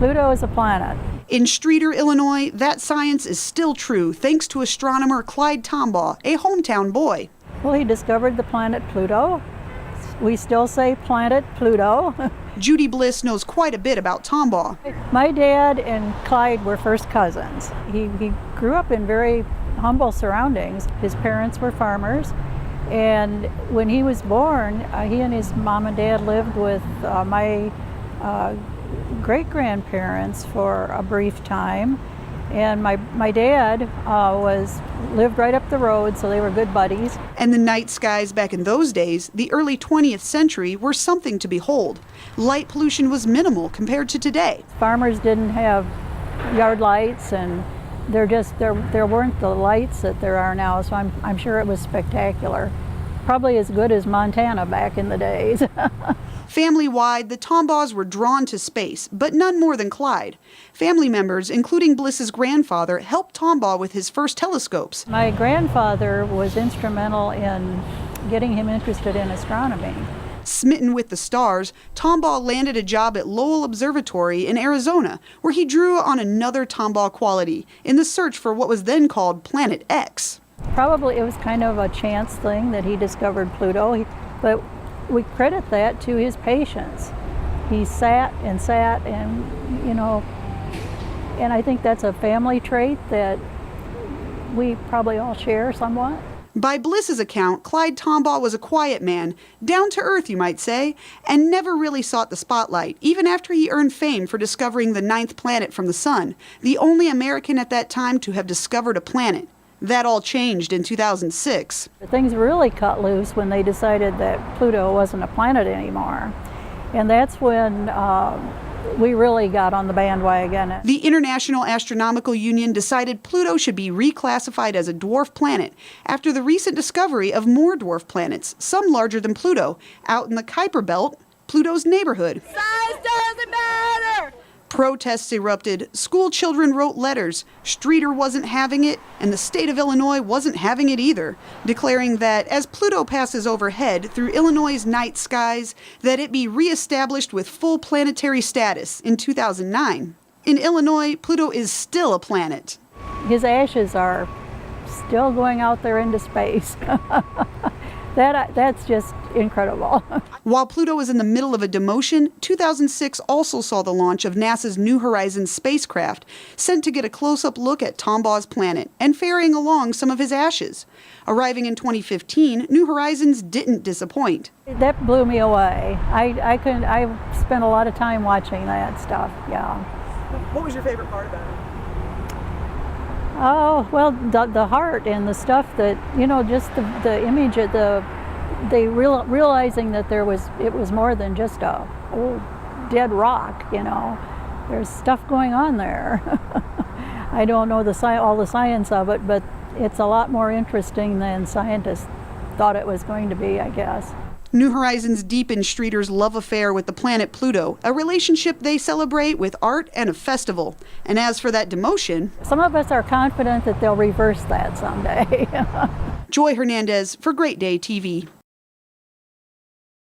Pluto is a planet. In Streator, Illinois, that science is still true thanks to astronomer Clyde Tombaugh, a hometown boy. Well, he discovered the planet Pluto. We still say planet Pluto. Judy Bliss knows quite a bit about Tombaugh. My dad and Clyde were first cousins. He grew up in very humble surroundings. His parents were farmers, and when he was born, he and his mom and dad lived with my great-grandparents for a brief time, and my dad lived right up the road, so they were good buddies. And the night skies back in those days, the early 20th century, were something to behold. Light pollution was minimal compared to today. Farmers didn't have yard lights, and there weren't the lights that there are now, so I'm sure it was spectacular. Probably as good as Montana back in the days. Family-wide, the Tombaughs were drawn to space, but none more than Clyde. Family members, including Bliss's grandfather, helped Tombaugh with his first telescopes. My grandfather was instrumental in getting him interested in astronomy. Smitten with the stars, Tombaugh landed a job at Lowell Observatory in Arizona, where he drew on another Tombaugh quality in the search for what was then called Planet X. Probably it was kind of a chance thing that he discovered Pluto, but we credit that to his patience. He sat and and I think that's a family trait that we probably all share somewhat. By Bliss's account, Clyde Tombaugh was a quiet man, down to earth you might say, and never really sought the spotlight, even after he earned fame for discovering the 9th planet from the sun, the only American at that time to have discovered a planet. That all changed in 2006. Things really cut loose when they decided that Pluto wasn't a planet anymore. And that's when we really got on the bandwagon. The International Astronomical Union decided Pluto should be reclassified as a dwarf planet after the recent discovery of more dwarf planets, some larger than Pluto, out in the Kuiper Belt, Pluto's neighborhood. Size doesn't matter! Protests erupted, school children wrote letters, Streator wasn't having it, and the state of Illinois wasn't having it either, declaring that as Pluto passes overhead through Illinois' night skies, that it be reestablished with full planetary status in 2009. In Illinois, Pluto is still a planet. His ashes are still going out there into space. That's just incredible. While Pluto is in the middle of a demotion, 2006 also saw the launch of NASA's New Horizons spacecraft, sent to get a close-up look at Tombaugh's planet and ferrying along some of his ashes. Arriving in 2015, New Horizons didn't disappoint. That blew me away. I spent a lot of time watching that stuff, yeah. What was your favorite part about it? Oh, well, the heart and the stuff that, just the image of realizing that it was more than just a old dead rock, There's stuff going on there. I don't know all the science of it, but it's a lot more interesting than scientists thought it was going to be, I guess. New Horizons deepened Streator's love affair with the planet Pluto, a relationship they celebrate with art and a festival. And as for that demotion, some of us are confident that they'll reverse that someday. Joy Hernandez for Great Day TV.